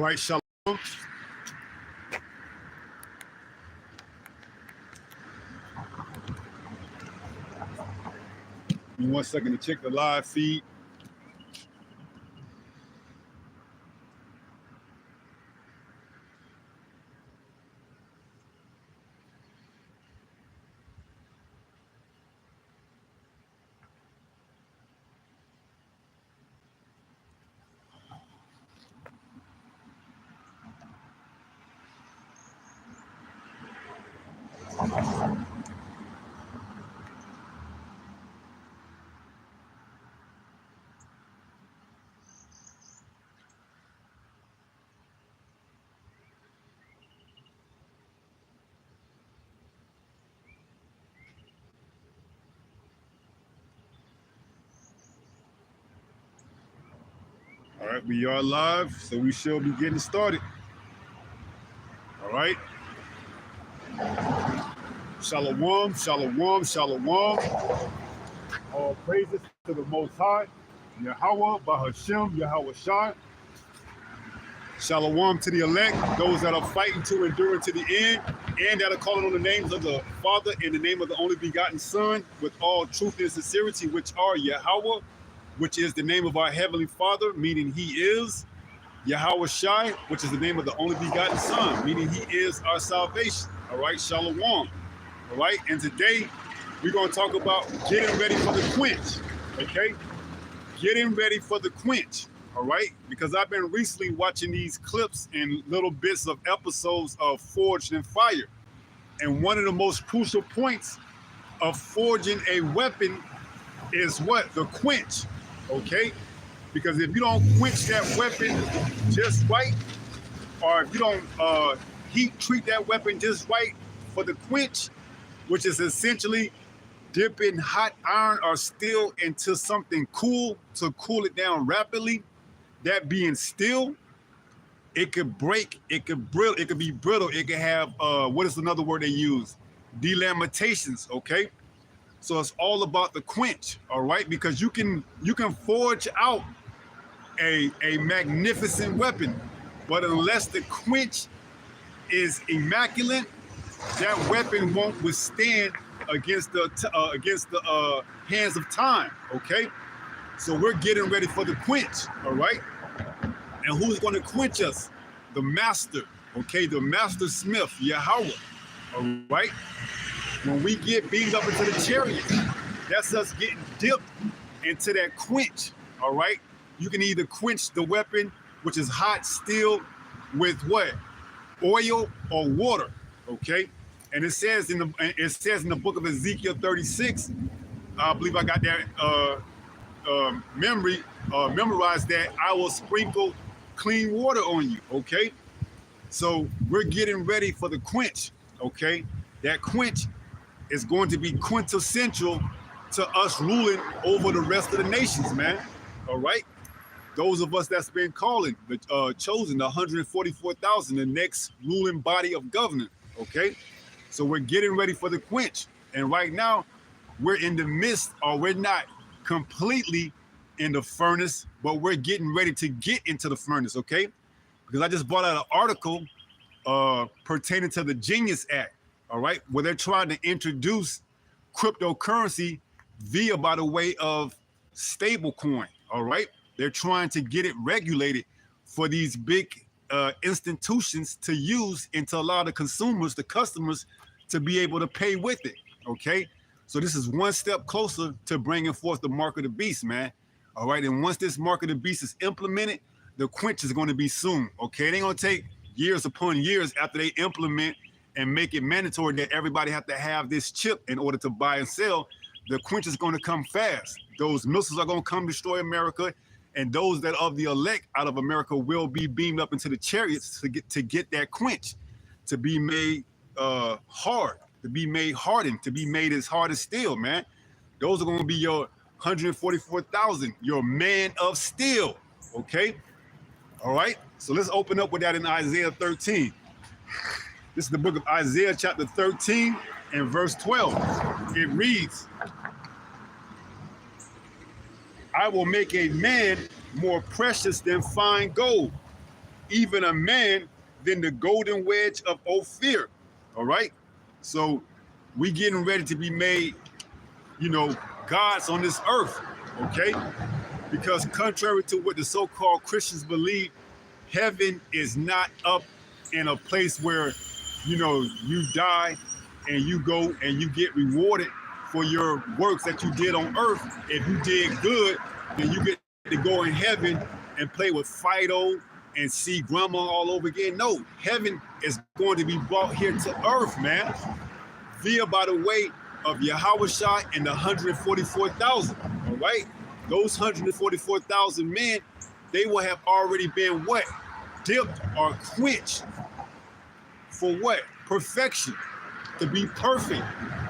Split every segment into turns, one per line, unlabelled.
All right, shalom. Give me 1 second to check the live feed. All right, we are live, so we shall be getting started. All right. Shalom, shalom, shalom. All praises to the Most High, Yahweh, Bahashem, Yahweh Shai. Shalom to the elect, those that are fighting to endure to the end, and that are calling on the names of the Father in the name of the only begotten Son, with all truth and sincerity, which are Yahweh, which is the name of our Heavenly Father, meaning He is Yahweh Shai, which is the name of the only begotten Son, meaning He is our salvation. All right, shalom. All right, and today we're going to talk about getting ready for the quench. Okay, getting ready for the quench. All right, because I've been recently watching these clips and little bits of episodes of Forged in Fire, and one of the most crucial points of forging a weapon is what? The quench. Okay, because if you don't quench that weapon just right, or if you don't heat treat that weapon just right for the quench, which is essentially dipping hot iron or steel into something cool to cool it down rapidly, that being steel, it could break, it could be brittle, it could have what is another word they use? Delamentations, okay? So it's all about the quench, all right? Because you can forge out a magnificent weapon, but unless the quench is immaculate, that weapon won't withstand against the hands of time, okay? So we're getting ready for the quench, all right? And who's going to quench us? The master, okay? The master smith, Yahweh, all right? When we get beamed up into the chariot, that's us getting dipped into that quench, all right? You can either quench the weapon, which is hot steel, with what? Oil or water, okay? And it says in the book of Ezekiel 36, I believe I got that memorized, that I will sprinkle clean water on you, okay? So we're getting ready for the quench, okay? That quench is going to be quintessential to us ruling over the rest of the nations, man, all right? Those of us that's been calling, chosen, the 144,000, the next ruling body of government, okay? So we're getting ready for the quench. And right now, we're in the midst, or we're not completely in the furnace, but we're getting ready to get into the furnace, okay? Because I just brought out an article pertaining to the Genius Act, all right? Where they're trying to introduce cryptocurrency by the way of stablecoin, all right? They're trying to get it regulated for these big institutions to use and to allow the consumers, the customers, to be able to pay with it, okay? So this is one step closer to bringing forth the mark of the beast, man. All right, and once this mark of the beast is implemented, the quench is going to be soon, okay? It ain't going to take years upon years after they implement and make it mandatory that everybody have to have this chip in order to buy and sell. The quench is going to come fast. Those missiles are going to come destroy America, and those that of the elect out of America will be beamed up into the chariots to get that quench, to be made hard, to be made hardened, to be made as hard as steel, man. Those are going to be your 144,000, your man of steel, okay? All right, so let's open up with that in Isaiah 13. This is the book of Isaiah chapter 13 and verse 12. It reads, I will make a man more precious than fine gold, even a man than the golden wedge of Ophir. All right. So we getting ready to be made, gods on this earth. Okay. Because contrary to what the so-called Christians believe, heaven is not up in a place where, you die and you go and you get rewarded for your works that you did on earth. If you did good, then you get to go in heaven and play with Fido and see grandma all over again. No, heaven is going to be brought here to earth, man, via by the way of Yahushua and the 144,000. All right, those 144,000 men, they will have already been what? Dipped or quenched for what? Perfection, to be perfect,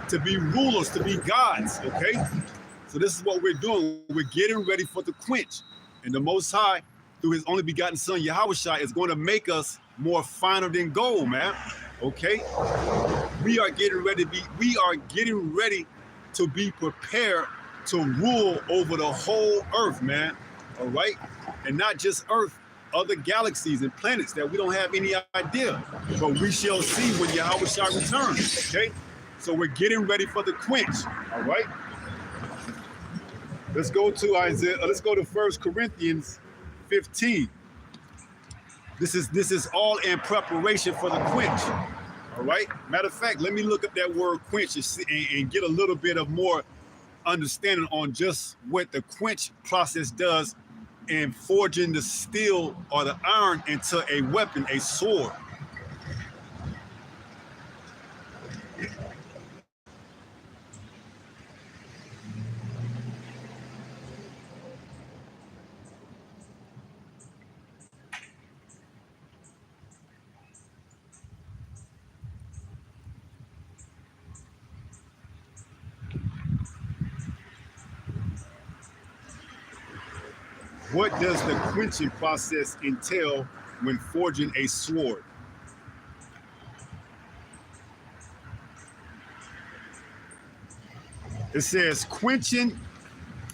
to be rulers, to be gods. Okay, so this is what we're doing. We're getting ready for the quench, and the Most High, through His only begotten Son Yahushua, is going to make us more finer than gold, man. Okay, we are getting ready to be prepared to rule over the whole earth, man. All right, and not just earth, other galaxies and planets that we don't have any idea, but we shall see when Yahushua returns. Okay, so we're getting ready for the quench. All right, let's go to Isaiah. Let's go to 1 Corinthians 15. This is all in preparation for the quench. All right. Matter of fact, let me look up that word quench and get a little bit of more understanding on just what the quench process does in forging the steel or the iron into a weapon, a sword. What does the quenching process entail when forging a sword? It says quenching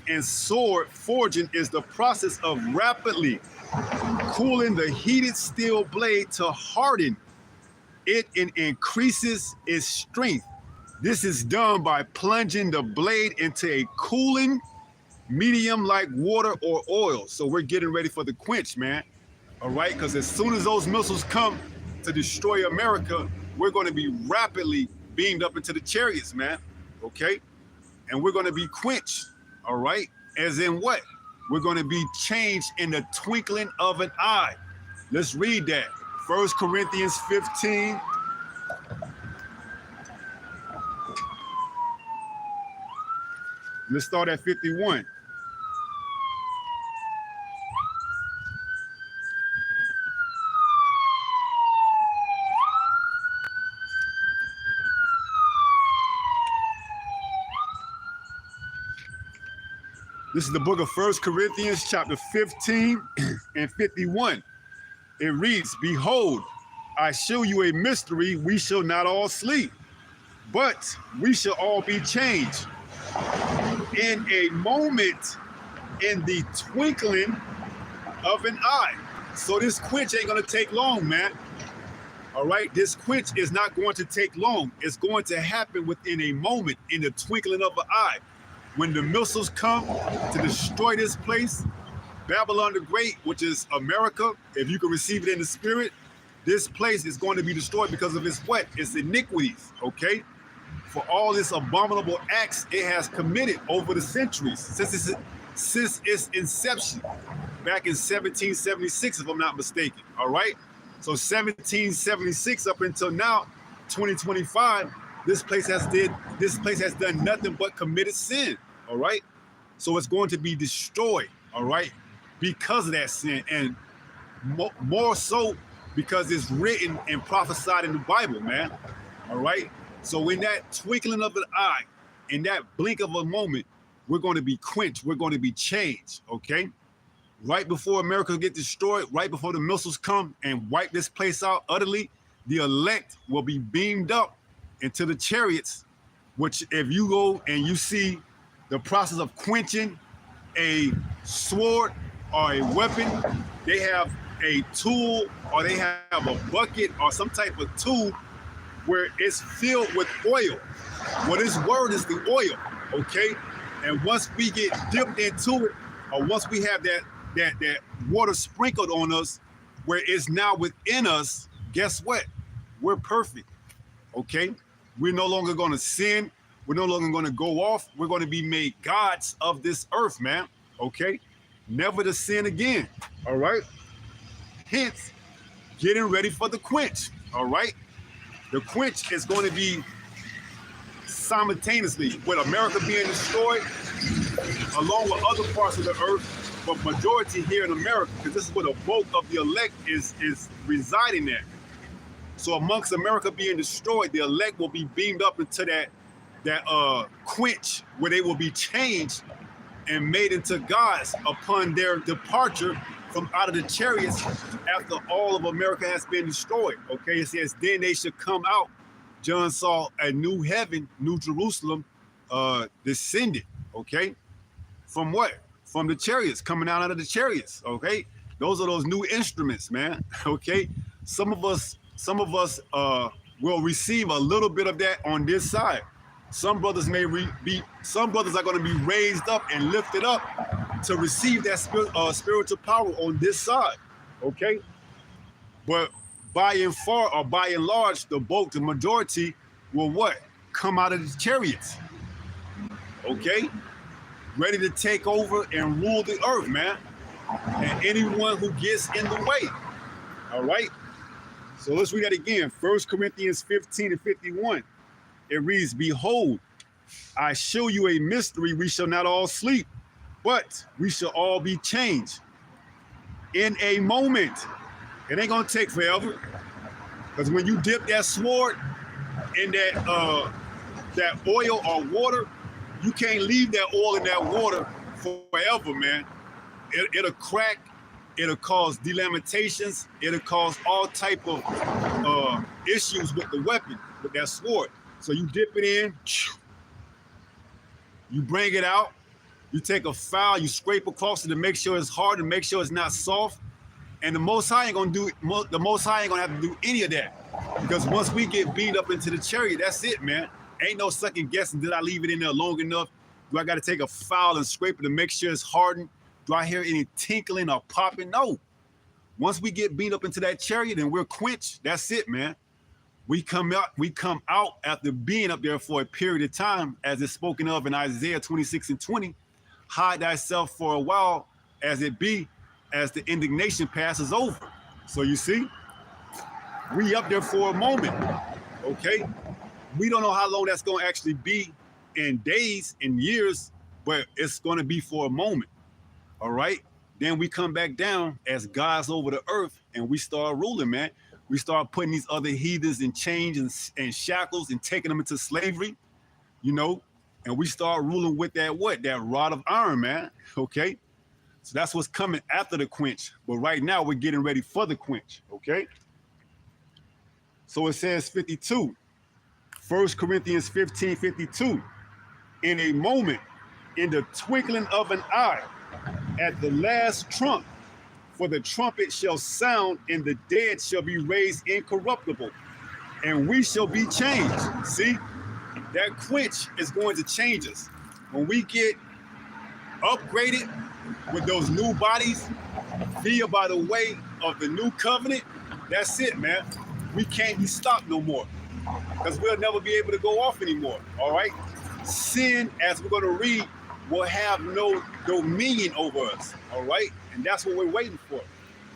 and sword forging is the process of rapidly cooling the heated steel blade to harden it and increases its strength. This is done by plunging the blade into a cooling medium like water or oil. So we're getting ready for the quench, man. All right, because as soon as those missiles come to destroy America, we're going to be rapidly beamed up into the chariots, man. Okay, and we're going to be quenched. All right, as in what? We're going to be changed in the twinkling of an eye. Let's read that. 1 Corinthians 15. Let's start at 51. This is the book of 1 Corinthians chapter 15 and 51. It reads, "Behold, I show you a mystery. We shall not all sleep, but we shall all be changed in a moment, in the twinkling of an eye." So this quench ain't going to take long, man. All right, this quench is not going to take long. It's going to happen within a moment, in the twinkling of an eye. When the missiles come to destroy this place, Babylon the Great, which is America, if you can receive it in the spirit, this place is going to be destroyed because of its what? Its iniquities, okay? For all its abominable acts it has committed over the centuries, since its inception, back in 1776, if I'm not mistaken, all right? So 1776 up until now, 2025, this place has done nothing but committed sin, all right? So it's going to be destroyed, all right, because of that sin, and more so because it's written and prophesied in the Bible, man, all right? So in that twinkling of an eye, in that blink of a moment, we're going to be quenched, we're going to be changed, okay? Right before America get destroyed, right before the missiles come and wipe this place out utterly, the elect will be beamed up into the chariots, which if you go and you see the process of quenching a sword or a weapon, they have a tool or they have a bucket or some type of tool where it's filled with oil. Well, this word is the oil, okay? And once we get dipped into it, or once we have that water sprinkled on us, where it's now within us, guess what? We're perfect, okay? We're no longer going to sin. We're no longer going to go off. We're going to be made gods of this earth, man, okay? Never to sin again, all right? Hence, getting ready for the quench, all right? The quench is going to be simultaneously with America being destroyed, along with other parts of the earth, but majority here in America, because this is where the bulk of the elect is residing at. So amongst America being destroyed, the elect will be beamed up into that quench, where they will be changed and made into gods upon their departure from out of the chariots after all of America has been destroyed. Okay, it says, then they should come out. John saw a new heaven, new Jerusalem, descended, okay? From what? From the chariots, coming out of the chariots, okay? Those are those new instruments, man, okay? Some of us will receive a little bit of that on this side. Some brothers some brothers are going to be raised up and lifted up to receive that spiritual power on this side, okay? But by and large, the majority will what? Come out of the chariots, okay? Ready to take over and rule the earth, man. And anyone who gets in the way, all right? So let's read that again. 1 Corinthians 15 and 51. It reads, behold, I show you a mystery. We shall not all sleep, but we shall all be changed in a moment. It ain't gonna take forever. Because when you dip that sword in that oil or water, you can't leave that oil in that water forever, man. It'll crack, it'll cause delamentations, it'll cause all type of issues with the weapon, with that sword. So you dip it in, you bring it out, you take a file, you scrape across it to make sure it's hard and make sure it's not soft. And the Most High ain't gonna have to do any of that. Because once we get beat up into the chariot, that's it, man. Ain't no second guessing. Did I leave it in there long enough? Do I gotta take a file and scrape it to make sure it's hardened? Do I hear any tinkling or popping? No. Once we get beat up into that chariot and we're quenched, that's it, man. We come out after being up there for a period of time, as it's spoken of in Isaiah 26 and 20. Hide thyself for a while as the indignation passes over. So you see, we up there for a moment, okay? We don't know how long that's gonna actually be in days and years, but it's gonna be for a moment, all right? Then we come back down as gods over the earth and we start ruling, man. We start putting these other heathens in chains and shackles and taking them into slavery, you know? And we start ruling with that what? That rod of iron, man, okay? So that's what's coming after the quench. But right now we're getting ready for the quench, okay? So it says 52, 1 Corinthians 15, 52. In a moment, in the twinkling of an eye, at the last trump, for the trumpet shall sound, and the dead shall be raised incorruptible, and we shall be changed. See, that quench is going to change us. When we get upgraded with those new bodies via by the way of the new covenant, that's it, man. We can't be stopped no more, because we'll never be able to go off anymore, all right? Sin, as we're going to read, will have no dominion over us, all right? And that's what we're waiting for.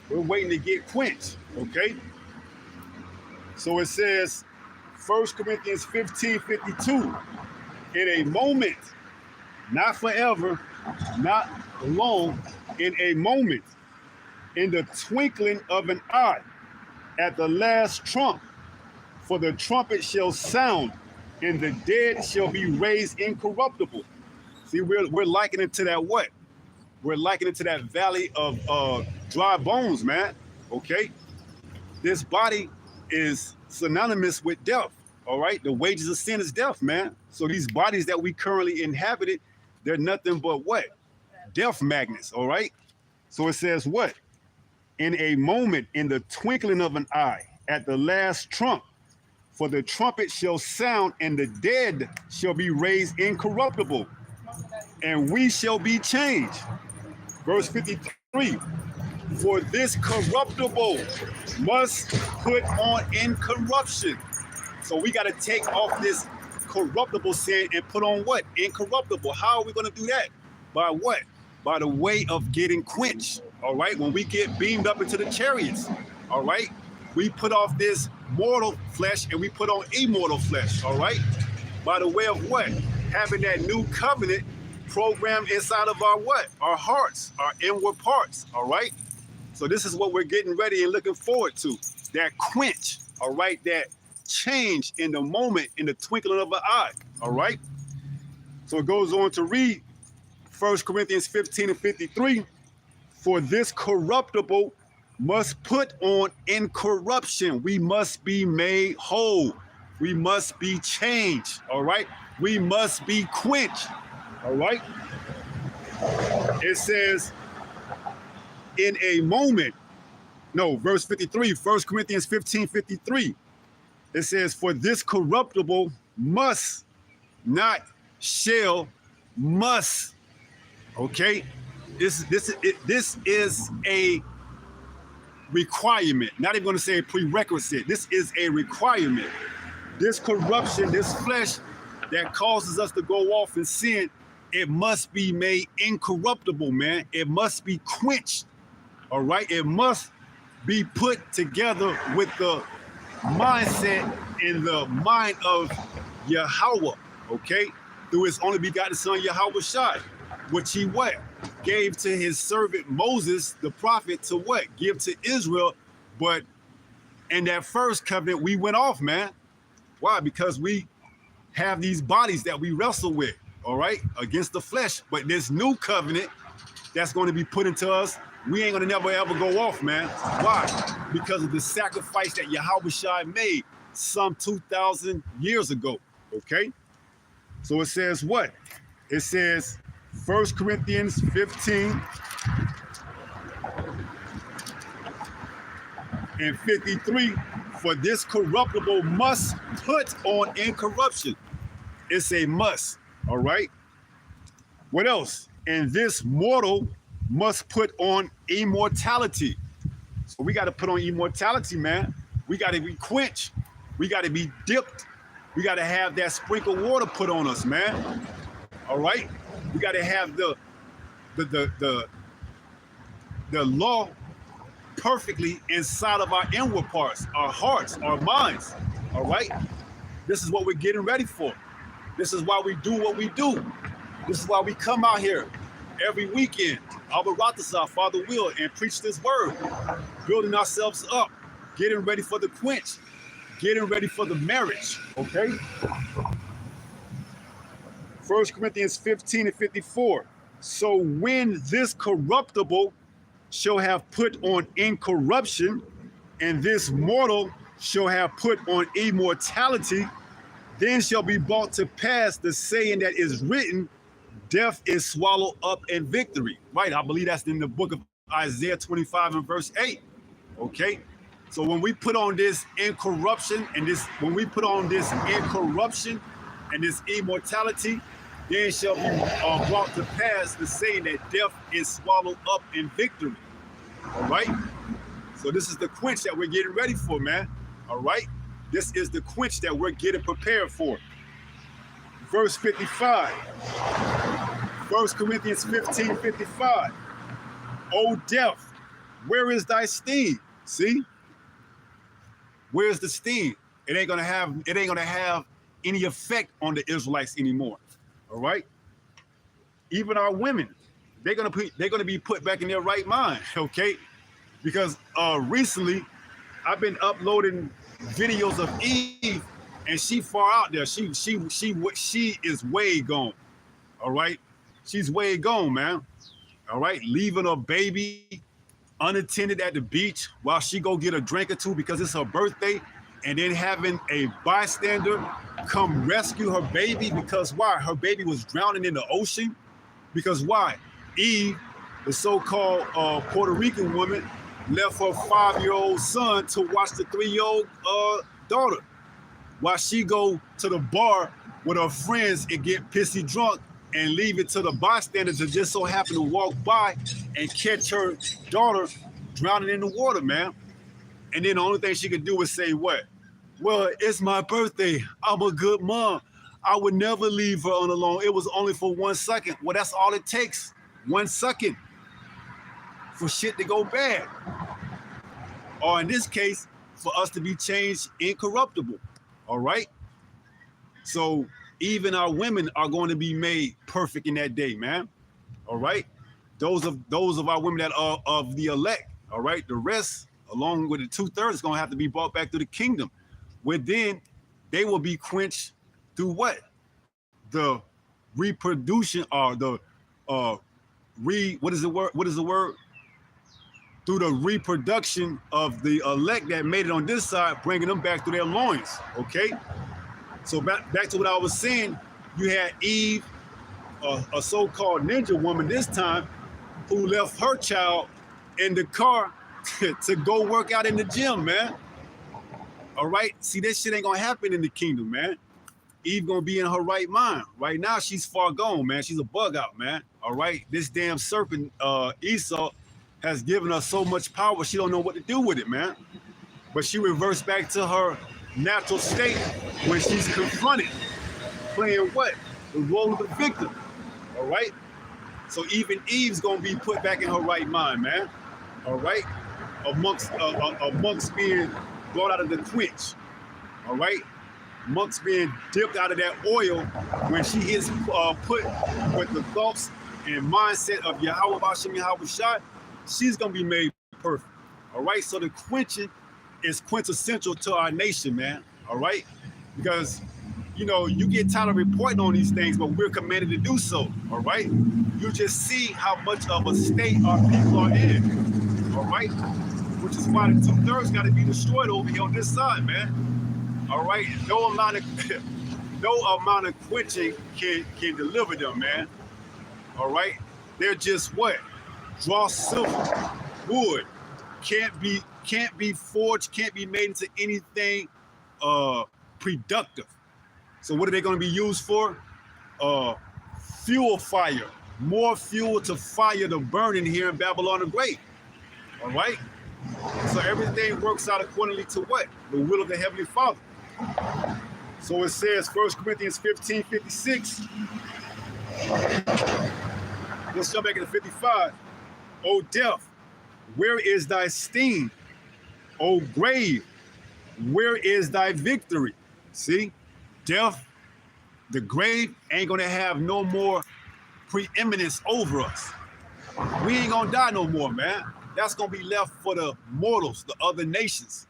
We're waiting to get quenched, okay? So it says, 1 Corinthians 15, 52, in a moment, not forever, not long, in a moment, in the twinkling of an eye, at the last trump, for the trumpet shall sound, and the dead shall be raised incorruptible. See, we're likening it to that what? We're likening it to that valley of dry bones, man, okay? This body is synonymous with death, all right? The wages of sin is death, man. So these bodies that we currently inhabited, they're nothing but what? Death magnets, all right? So it says what? in a moment, in the twinkling of an eye, at the last trump. For the trumpet shall sound, and the dead shall be raised incorruptible, and we shall be changed. Verse 53, for this corruptible must put on incorruption. So we got to take off this corruptible sin and put on what? Incorruptible. How are we going to do that? By what? By the way of getting quenched. All right. When we get beamed up into the chariots, all right, we put off this mortal flesh and we put on immortal flesh. All right. By the way of what? Having that new covenant programmed inside of our what? Our hearts, our inward parts. All right. So this is what we're getting ready and looking forward to. That quench. All right. That change in the moment, in the twinkling of an eye. All right. So it goes on to read 1 Corinthians 15 and 53. For this corruptible must put on incorruption. We must be made whole. We must be changed. All right. We must be quenched. All right. It says in a moment. No, verse 53, 1 Corinthians 15, 53. It says, for this corruptible must, not shall, must. Okay. This is a requirement. Not even going to say a prerequisite. This is a requirement. This corruption, this flesh that causes us to go off and sin, it must be made incorruptible, man. It must be quenched. All right. It must be put together with the mindset in the mind of Yahweh. Okay. Through his only begotten son, Yahweh Shai, which he what? Gave to his servant Moses, the prophet, to what? Give to Israel. But in that first covenant, we went off, man. Why? Because we have these bodies that we wrestle with, all right, against the flesh. But this new covenant that's going to be put into us, we ain't going to never, ever go off, man. Why? Because of the sacrifice that Yahweh Shai made some 2,000 years ago, okay? So it says what? It says 1 Corinthians 15 and 53, for this corruptible must put on incorruption. It's a must, all right? What else? And this mortal must put on immortality. So we got to put on immortality, man. We got to be quenched. We got to be dipped. We got to have that sprinkle water put on us, man. All right? We got to have the law perfectly inside of our inward parts, our hearts, our minds. All right? This is what we're getting ready for. This is why we do what we do. This is why we come out here every weekend, Abaratasa, Father will, and preach this word, building ourselves up, getting ready for the quench, getting ready for the marriage, okay? 1 Corinthians 15 and 54. So when this corruptible shall have put on incorruption, and this mortal shall have put on immortality, then shall be brought to pass the saying that is written, death is swallowed up in victory. Right, I believe that's in the book of Isaiah 25 and verse 8. Okay, so when we put on this incorruption and this, when we put on this incorruption and this immortality, then shall be brought to pass the saying that death is swallowed up in victory. All right, so this is the quench that we're getting ready for, man. All right, this is the quench that we're getting prepared for. Verse 55, 1 Corinthians 15, 55. O death, where is thy sting? See? Where's the sting? It ain't gonna have any effect on the Israelites anymore. All right? Even our women, they're gonna be put back in their right mind, okay? Because recently I've been uploading videos of Eve, and she far out there. She is way gone. All right, she's way gone, man. All right, leaving her baby unattended at the beach while she go get a drink or two because it's her birthday, and then having a bystander come rescue her baby because why? Her baby was drowning in the ocean. Because why? Eve, the so-called Puerto Rican woman, left her 5-year-old son to watch the 3-year-old daughter while she go to the bar with her friends and get pissy drunk and leave it to the bystanders that just so happen to walk by and catch her daughter drowning in the water, man. And then the only thing she could do is say what? Well, it's my birthday. I'm a good mom. I would never leave her on alone. It was only for 1 second. Well, that's all it takes. 1 second for shit to go bad. Or in this case, for us to be changed incorruptible. All right? So even our women are going to be made perfect in that day, man. All right? Those of our women that are of the elect. All right? The rest, along with the 2/3, is going to have to be brought back to the kingdom. Where then they will be quenched through what? The reproduction or the what is the word? Through the reproduction of the elect that made it on this side, bringing them back to their loins. Okay. So back to what I was saying, you had Eve, a so-called ninja woman this time, who left her child in the car to go work out in the gym, man. All right. See, this shit ain't gonna happen in the kingdom, man. Eve gonna be in her right mind. Right now, she's far gone, man. She's a bug out, man. All right. This damn serpent, Esau, has given her so much power, she don't know what to do with it, man. But she reverts back to her natural state when she's confronted, playing what? The role of the victim. All right. So even Eve's gonna be put back in her right mind, man. All right. Amongst being brought out of the quench. All right. Amongst being dipped out of that oil when she is put with the thoughts and mindset of Yahweh Bashem Yahweh Shai, she's gonna be made perfect. All right. So the quenching is quintessential to our nation, man. All right. Because you know, you get tired of reporting on these things, but we're commanded to do so. All right. You just see how much of a state our people are in. All right. Which is why the 2/3 got to be destroyed over here on this side, man. All right. No amount of quenching can deliver them, man. All right. They're just what? Draw silver, wood, can't be forged, can't be made into anything productive. So what are they going to be used for? Fuel fire, more fuel to fire the burning here in Babylon the Great. All right. So everything works out accordingly to what? The will of the Heavenly Father. So it says 1 Corinthians 15:56. Let's jump back into 55. O death, where is thy sting? O grave, where is thy victory? See, death, the grave ain't gonna have no more preeminence over us. We ain't gonna die no more, man. That's gonna be left for the mortals, the other nations.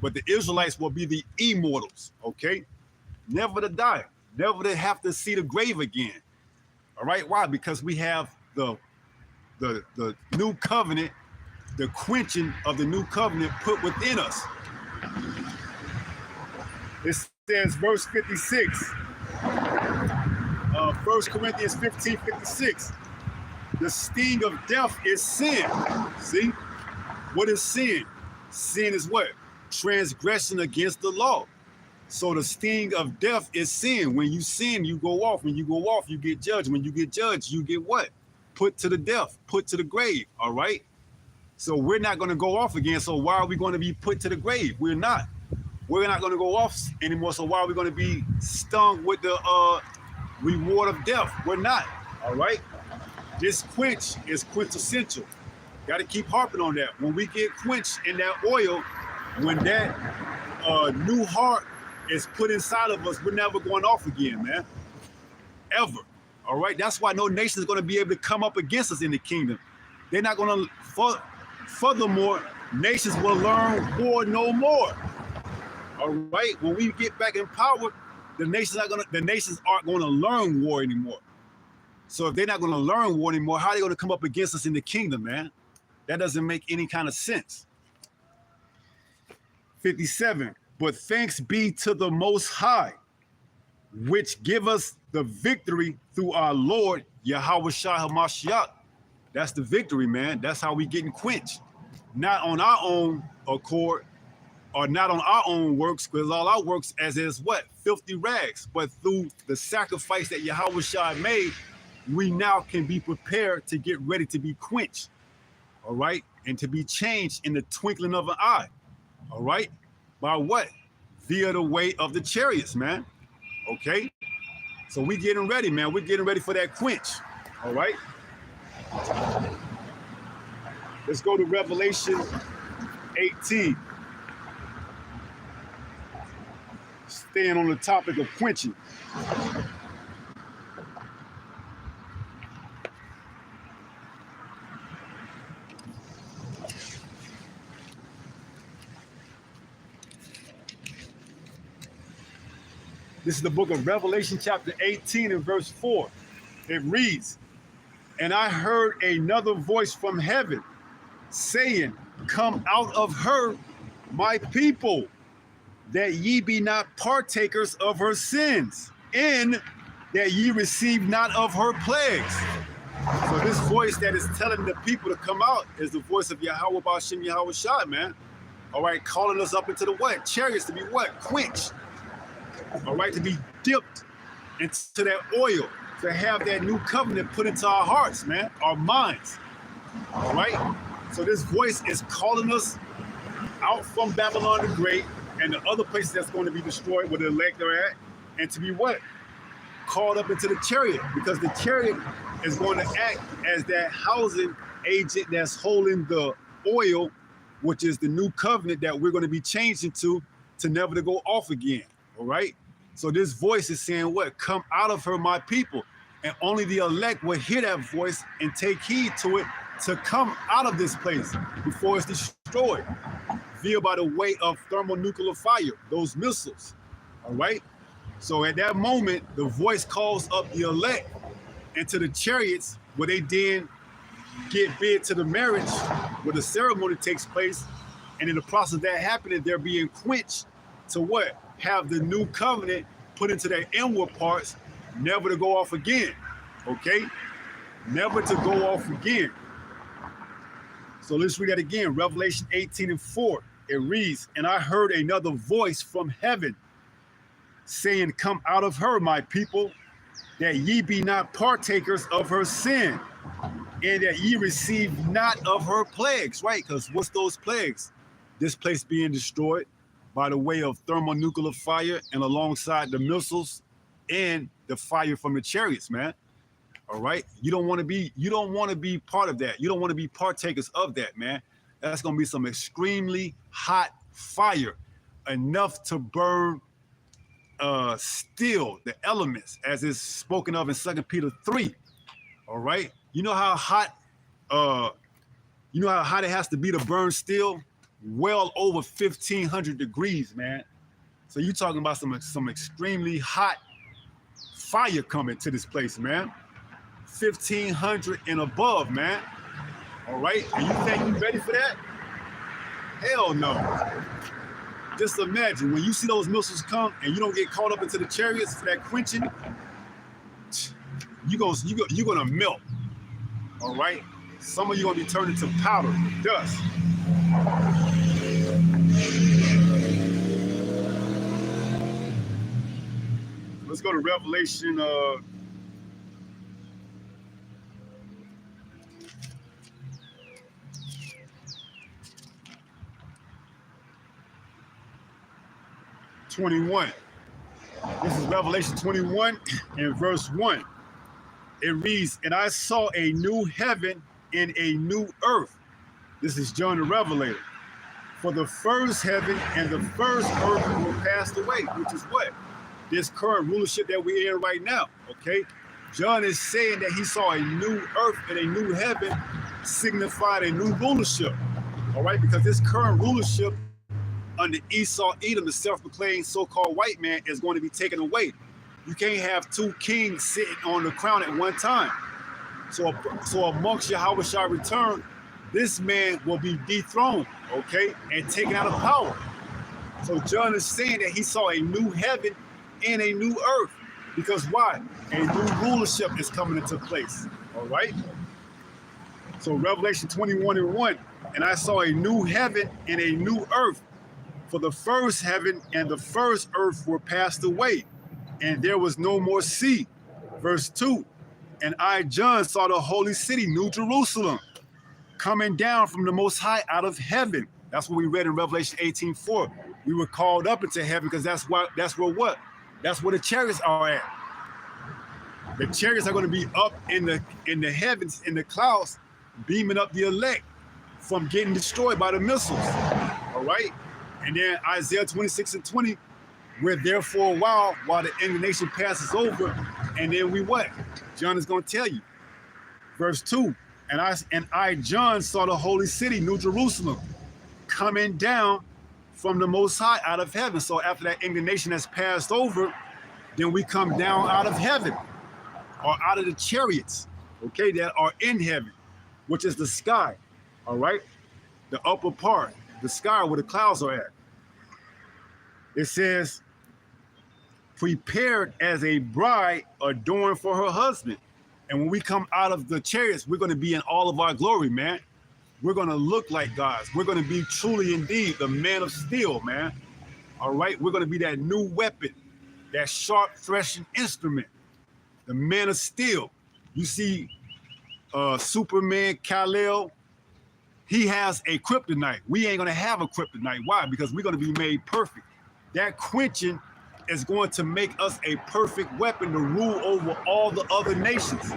But the Israelites will be the immortals, okay? Never to die, never to have to see the grave again. All right, why? Because we have the new covenant, the quenching of the new covenant put within us. It says, verse 56, 1 Corinthians 15:56. The sting of death is sin. See? What is sin? Sin is what? Transgression against the law. So the sting of death is sin. When you sin, you go off. When you go off, you get judged. When you get judged, you get what? Put to the death, put to the grave. All right? So we're not going to go off again. So why are we going to be put to the grave? We're not. We're not going to go off anymore. So why are we going to be stung with the reward of death? We're not. All right? This quench is quintessential. Got to keep harping on that. When we get quenched in that oil, when that new heart is put inside of us, we're never going off again, man. Ever. All right? That's why no nation is going to be able to come up against us in the kingdom. They're not going to, furthermore, nations will learn war no more. All right? When we get back in power, the nations aren't going to learn war anymore. So if they're not going to learn war anymore, how are they going to come up against us in the kingdom, man? That doesn't make any kind of sense. 57, but thanks be to the Most High, which give us the victory through our Lord, Yahweh Shai HaMashiach. That's the victory, man. That's how we getting quenched. not on our own accord or not on our own works, because all our works as is what? Filthy rags. But through the sacrifice that Yahweh Shai made, we now can be prepared to get ready to be quenched, all right? And to be changed in the twinkling of an eye, all right? By what? Via the way of the chariots, man, okay? So we getting ready, man. We're getting ready for that quench, all right? Let's go to Revelation 18. Staying on the topic of quenching. This is the book of Revelation chapter 18 and verse 4. It reads, "And I heard another voice from heaven saying, Come out of her, my people, that ye be not partakers of her sins, and that ye receive not of her plagues." So this voice that is telling the people to come out is the voice of Yahweh Ba'ashem Yahweh Shai, man. All right, calling us up into the what? Chariots to be what? Quenched. All right, to be dipped into that oil, to have that new covenant put into our hearts, man, our minds. All right, so this voice is calling us out from Babylon the Great and the other places that's going to be destroyed where the elect are at, and to be what? Called up into the chariot, because the chariot is going to act as that housing agent that's holding the oil, which is the new covenant that we're going to be changed into to never to go off again. All right. So this voice is saying what? Come out of her, my people. And only the elect will hear that voice and take heed to it to come out of this place before it's destroyed via by the way of thermonuclear fire, those missiles. All right. So at that moment, the voice calls up the elect into the chariots where they then get bid to the marriage where the ceremony takes place. And in the process of that happening, they're being quenched to what? Have the new covenant put into their inward parts, never to go off again, okay? Never to go off again. So let's read that again, Revelation 18 and 4. It reads, "And I heard another voice from heaven saying, Come out of her, my people, that ye be not partakers of her sin, and that ye receive not of her plagues," right? Because what's those plagues? This place being destroyed by the way of thermonuclear fire and alongside the missiles and the fire from the chariots, man. All right. You don't want to be part of that. You don't want to be partakers of that, man. That's going to be some extremely hot fire, enough to burn steel, the elements, as is spoken of in 2 Peter 3. All right. You know how hot it has to be to burn steel? Well over 1,500 degrees, man. So you're talking about some extremely hot fire coming to this place, man. 1,500 and above, man. All right, and you think you ready for that? Hell no. Just imagine when you see those missiles come and you don't get caught up into the chariots for that quenching, you're gonna melt. All right, some of you gonna be turned into powder, dust. Let's go to Revelation 21. This is Revelation 21 and verse 1. It reads, "And I saw a new heaven and a new earth." This is John the Revelator. "For the first heaven and the first earth were passed away," which is what? This current rulership that we're in right now, okay? John is saying that he saw a new earth and a new heaven signified a new rulership, all right? Because this current rulership under Esau, Edom, the self-proclaimed so-called white man, is going to be taken away. You can't have two kings sitting on the crown at one time. So amongst Yahweh shall return, this man will be dethroned, okay, and taken out of power. So John is saying that he saw a new heaven and a new earth. Because why? A new rulership is coming into place, all right? So Revelation 21:1, and I saw a new heaven and a new earth, for the first heaven and the first earth were passed away, and there was no more sea. Verse 2, and I, John, saw the holy city, New Jerusalem, coming down from the Most High out of heaven. That's what we read in Revelation 18:4. We were called up into heaven because that's where the chariots are at. The chariots are going to be up in the heavens, in the clouds, beaming up the elect from getting destroyed by the missiles. All right? And then Isaiah 26:20, we're there for a while the indignation passes over. And then we what? John is going to tell you. Verse 2, and I, John, saw the holy city, New Jerusalem, coming down from the Most High out of heaven. So after that indignation has passed over, then we come down out of heaven, or out of the chariots, okay, that are in heaven, which is the sky, all right? The upper part, the sky where the clouds are at. It says, prepared as a bride adorned for her husband. And when we come out of the chariots, we're going to be in all of our glory, man. We're going to look like gods. We're going to be truly indeed the man of steel, man. All right? We're going to be that new weapon, that sharp threshing instrument, the man of steel. You see Superman, Kal-El, he has a kryptonite. We ain't going to have a kryptonite. Why? Because we're going to be made perfect. That quenching is going to make us a perfect weapon to rule over all the other nations.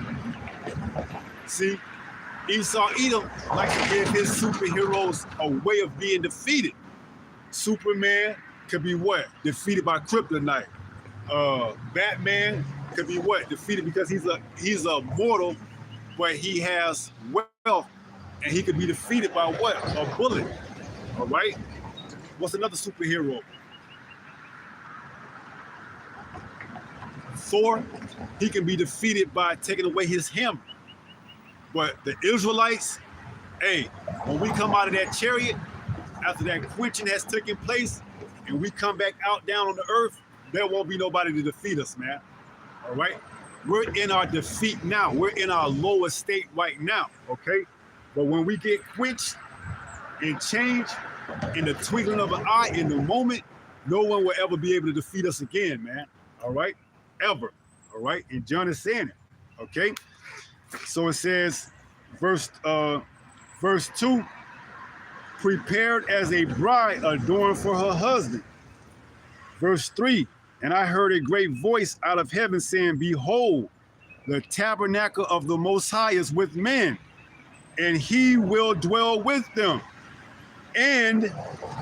See, Esau Edom likes to give his superheroes a way of being defeated. Superman could be what? Defeated by kryptonite. Batman could be what? Defeated because he's a mortal, but he has wealth, and he could be defeated by what? A bullet. All right? What's another superhero? Thor, he can be defeated by taking away his hammer. But the Israelites, hey, when we come out of that chariot, after that quenching has taken place, and we come back out down on the earth, there won't be nobody to defeat us, man. All right? We're in our defeat now. We're in our lowest state right now, okay? But when we get quenched and change in the twinkling of an eye, in the moment, no one will ever be able to defeat us again, man. All right? Ever. All right? And John is saying it, okay? So it says, verse 2, prepared as a bride adorned for her husband. Verse 3, and I heard a great voice out of heaven saying, behold, the tabernacle of the Most High is with men, and he will dwell with them, and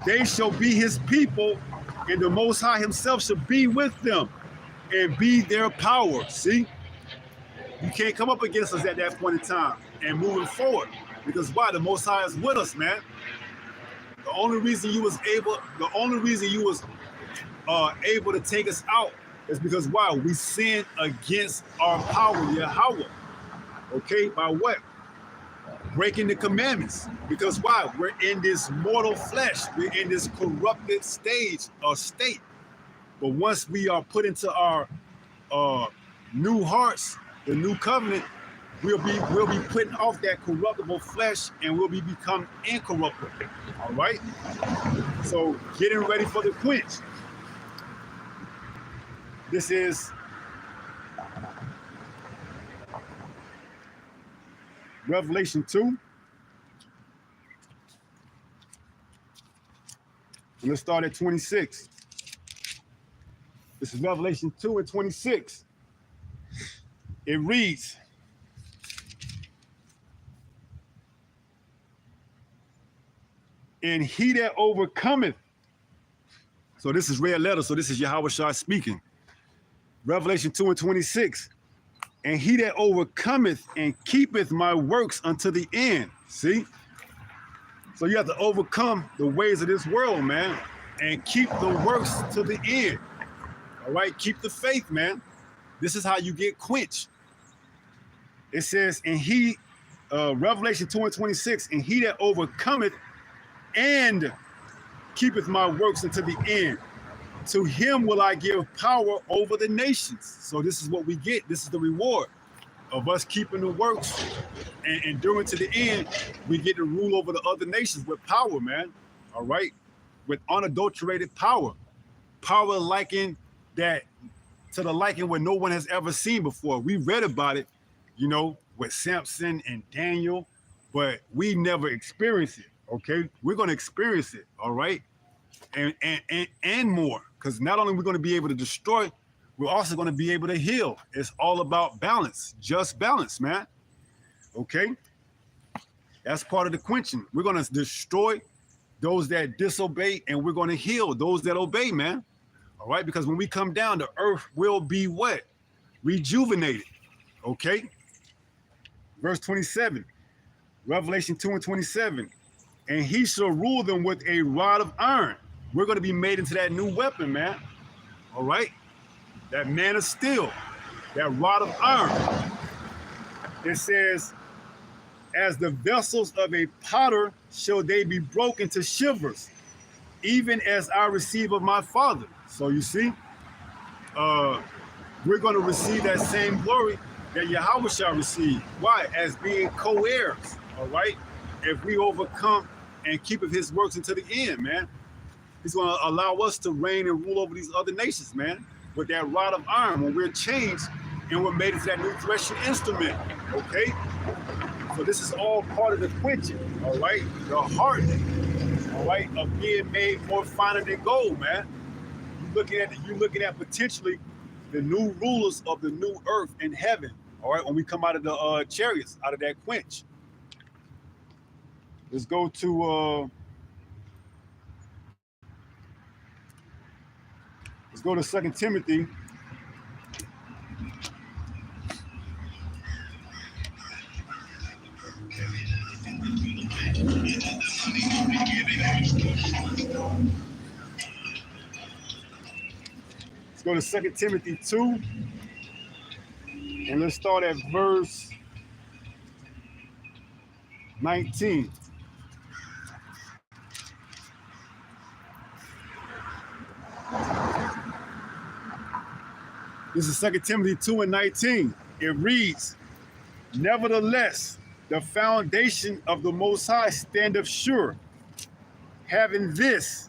they shall be his people, and the Most High himself shall be with them and be their power. See? You can't come up against us at that point in time and moving forward. Because why? The Most High is with us, man. The only reason you was able to take us out is because why? We sinned against our power, Yahweh. Okay? By what? Breaking the commandments. Because why? We're in this mortal flesh. We're in this corrupted state. But once we are put into our new hearts, the new covenant, we'll be putting off that corruptible flesh, and we'll be become incorruptible. All right? So getting ready for the quench. This is Revelation 2. And let's start at 26. This is Revelation 2 and 26. It reads, and he that overcometh. So this is red letter, so this is Yahweh Shai speaking. Revelation 2 and 26. And he that overcometh and keepeth my works unto the end. See? So you have to overcome the ways of this world, man, and keep the works to the end. All right? Keep the faith, man. This is how you get quenched. It says, and he, Revelation 2 and 26, and he that overcometh and keepeth my works unto the end, to him will I give power over the nations. So this is what we get. This is the reward. of us keeping the works and enduring to the end, we get to rule over the other nations with power, man. All right? With unadulterated power. Power liking that to the liking what no one has ever seen before. We read about it, with Samson and Daniel, but we never experienced it. Okay? We're gonna experience it, all right? And more. Because not only are we going to be able to destroy, we're also going to be able to heal. It's all about balance, just balance, man. Okay? That's part of the quenching. We're going to destroy those that disobey, and we're going to heal those that obey, man. All right? Because when we come down, the earth will be what? Rejuvenated. Okay? Verse 27, Revelation 2:27. And he shall rule them with a rod of iron. We're going to be made into that new weapon, man. All right? That man of steel, that rod of iron. It says, as the vessels of a potter shall they be broken to shivers, even as I receive of my Father. So you see, we're going to receive that same glory that Yahweh shall receive. Why? As being co-heirs, all right? If we overcome and keep of his works until the end, man. He's going to allow us to reign and rule over these other nations, man, with that rod of iron when we're changed and we're made into that new threshing instrument, okay? So this is all part of the quenching, all right? The heart, all right, of being made more finer than gold, man. You're looking at potentially the new rulers of the new earth and heaven, all right, when we come out of the chariots, out of that quench. Let's go to 2 Timothy. Let's go to 2 Timothy 2. And let's start at verse 19. This is 2 Timothy 2:19. It reads, nevertheless, the foundation of the Most High standeth sure, having this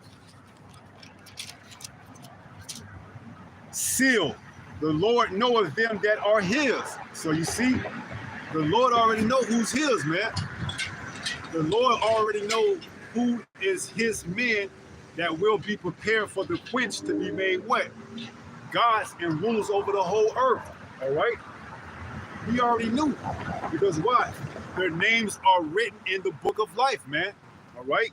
seal, the Lord knoweth them that are his. So you see, the Lord already know who's his, man. The Lord already know who is his men that will be prepared for the quench to be made what? Gods and rulers over the whole earth, all right? He already knew, because why? Their names are written in the book of life, man, all right?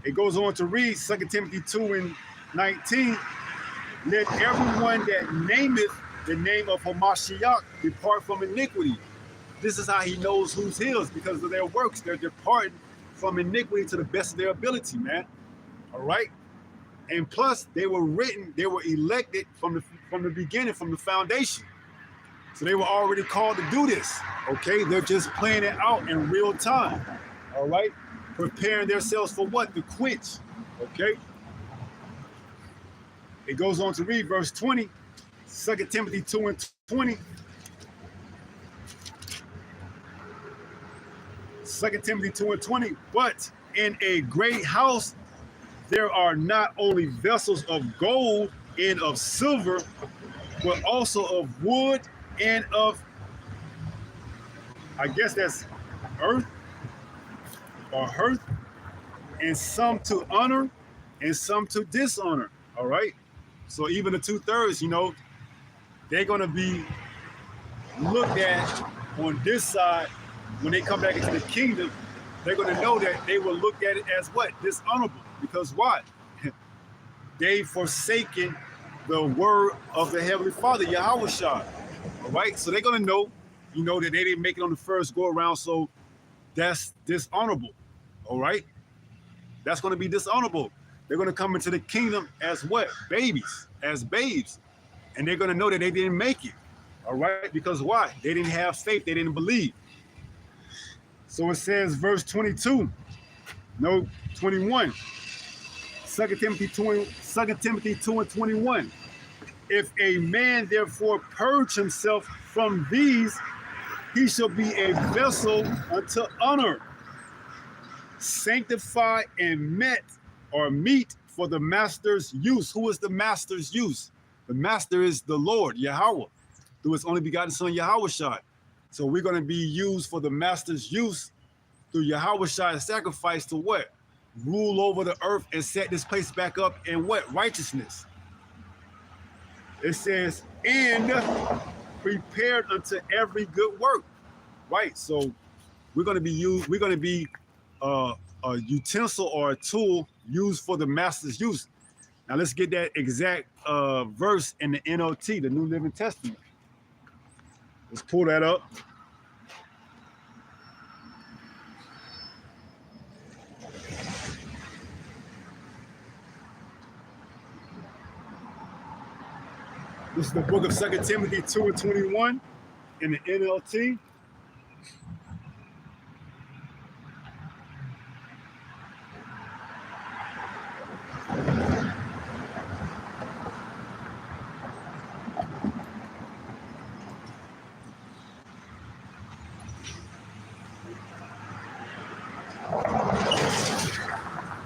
It goes on to read 2 Timothy 2:19, let everyone that nameth the name of Hamashiach depart from iniquity. This is how he knows who's his, because of their works. They're departing from iniquity to the best of their ability, man, all right? And plus, they were elected from the beginning, from the foundation. So they were already called to do this, okay? They're just playing it out in real time, all right? Preparing themselves for what? The quench, okay? It goes on to read verse 20, 2 Timothy 2:20. 2 Timothy 2:20, but in a great house there are not only vessels of gold and of silver, but also of wood and of, I guess that's earth or hearth, and some to honor and some to dishonor, all right? So even the 2/3, they're going to be looked at on this side. When they come back into the kingdom, they're going to know that they will look at it as what? Dishonorable. Because why? They've forsaken the word of the Heavenly Father, Yahweh Shah. All right? So they're going to know, that they didn't make it on the first go around, so that's dishonorable. All right? That's going to be dishonorable. They're going to come into the kingdom as what? Babies, as babes. And they're going to know that they didn't make it. All right? Because why? They didn't have faith. They didn't believe. So it says, verse 22, 21. 2 Timothy 2:21. If a man therefore purge himself from these, he shall be a vessel unto honor, sanctified and meet for the master's use. Who is the master's use? The master is the Lord, Yahweh, through his only begotten son, Yahushua. So we're going to be used for the master's use through Yahushua's sacrifice to what? Rule over the earth and set this place back up in what? Righteousness. It says, and prepared unto every good work. Right. So we're going to be used. We're going to be a utensil or a tool used for the master's use. Now let's get that exact verse in the NLT, the New Living Testament. Let's pull that up. This is the book of 2 Timothy 2:21 in the NLT.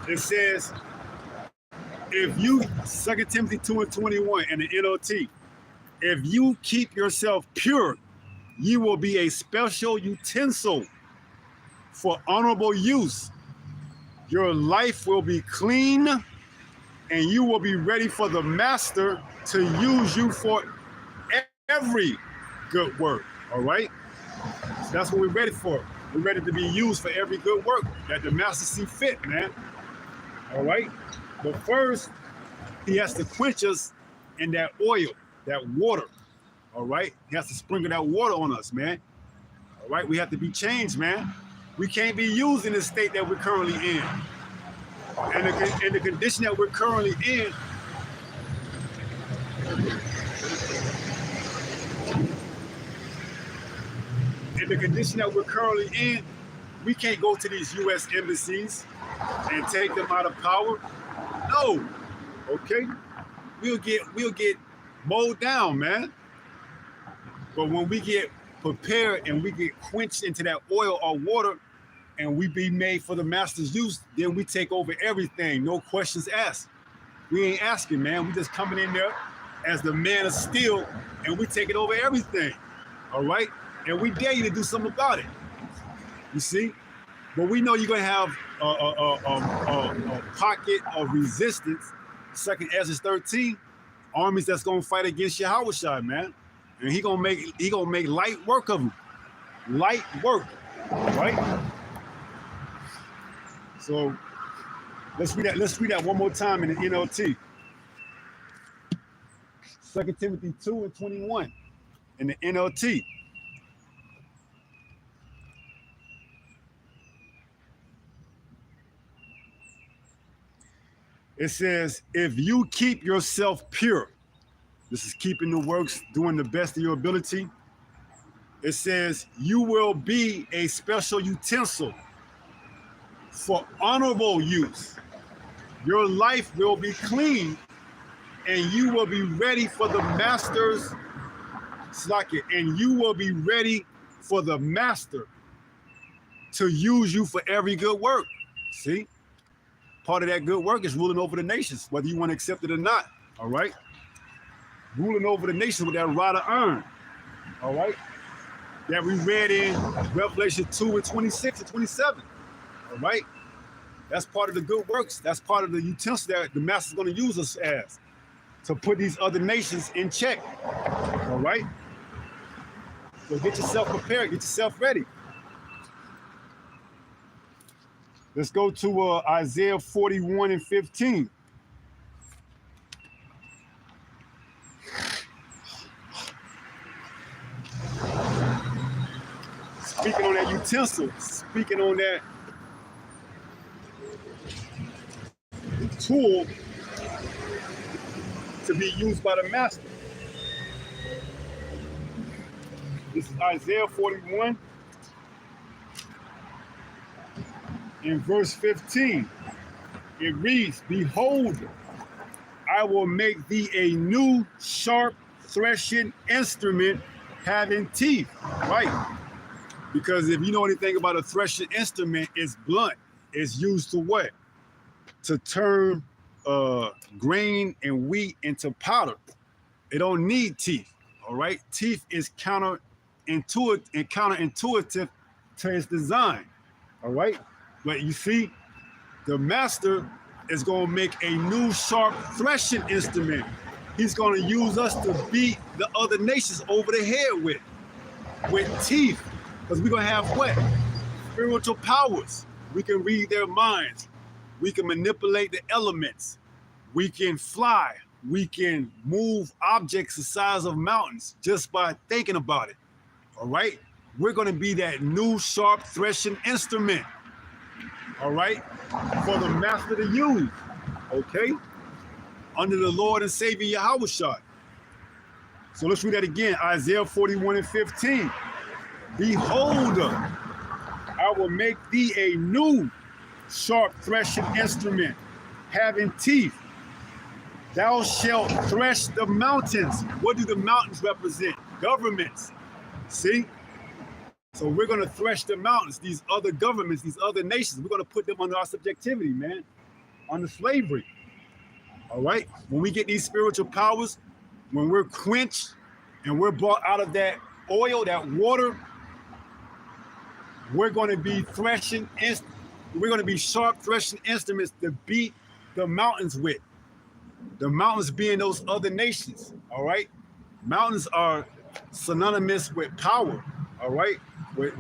It says, if you, 2 Timothy 2:21 in the NLT, if you keep yourself pure, you will be a special utensil for honorable use. Your life will be clean, and you will be ready for the master to use you for every good work. All right? So that's what we're ready for. We're ready to be used for every good work that the master see fit, man. All right? But first, he has to quench us in that oil, that water. All right? He has to sprinkle that water on us, man. All right? We have to be changed, man. We can't be used in the state that we're currently in. And the condition that we're currently in, we can't go to these U.S. embassies and take them out of power. No. Okay? We'll get mowed down, man. But when we get prepared and we get quenched into that oil or water and we be made for the master's use, then we take over everything. No questions asked. We ain't asking, man. We just coming in there as the man of steel and we taking over everything. All right? And we dare you to do something about it. You see? But we know you're going to have a pocket of resistance. 2 Ezra 13, armies that's going to fight against Yahushua, man. And he gonna make light work of them. Light work, right? So let's read that one more time in the NLT. 2 Timothy 2:21 in the NLT. It says, if you keep yourself pure, this is keeping the works, doing the best of your ability. It says, you will be a special utensil for honorable use. Your life will be clean, and you will be ready for the master's socket, and you will be ready for the master to use you for every good work. See? Part of that good work is ruling over the nations, whether you want to accept it or not. All right? Ruling over the nation with that rod of iron, all right? That we read in Revelation 2:26 and 27, all right? That's part of the good works. That's part of the utensil that the master's going to use us as to put these other nations in check, all right? So get yourself prepared, get yourself ready. Let's go to Isaiah 41:15. Speaking on that utensil, speaking on that tool to be used by the master. This is Isaiah 41 in verse 15. It reads, behold, I will make thee a new sharp threshing instrument having teeth, right? Because if you know anything about a threshing instrument, it's blunt. It's used to what? To turn grain and wheat into powder. It don't need teeth, all right? Teeth is counterintuitive to its design, all right? But you see, the master is going to make a new sharp threshing instrument. He's going to use us to beat the other nations over the head with teeth. Because we're going to have what? Spiritual powers. We can read their minds. We can manipulate the elements. We can fly. We can move objects the size of mountains just by thinking about it. All right? We're going to be that new sharp threshing instrument. All right? For the master to use. Okay? Under the Lord and Savior Yahushua. So let's read that again. Isaiah 41:15. Behold, I will make thee a new sharp threshing instrument, having teeth. Thou shalt thresh the mountains. What do the mountains represent? Governments. See? So we're going to thresh the mountains, these other governments, these other nations. We're going to put them under our subjectivity, man, under slavery. All right? When we get these spiritual powers, when we're quenched and we're brought out of that oil, that water, we're going to be we're going to be sharp threshing instruments to beat the mountains with. The mountains being those other nations, all right? Mountains are synonymous with power, all right? With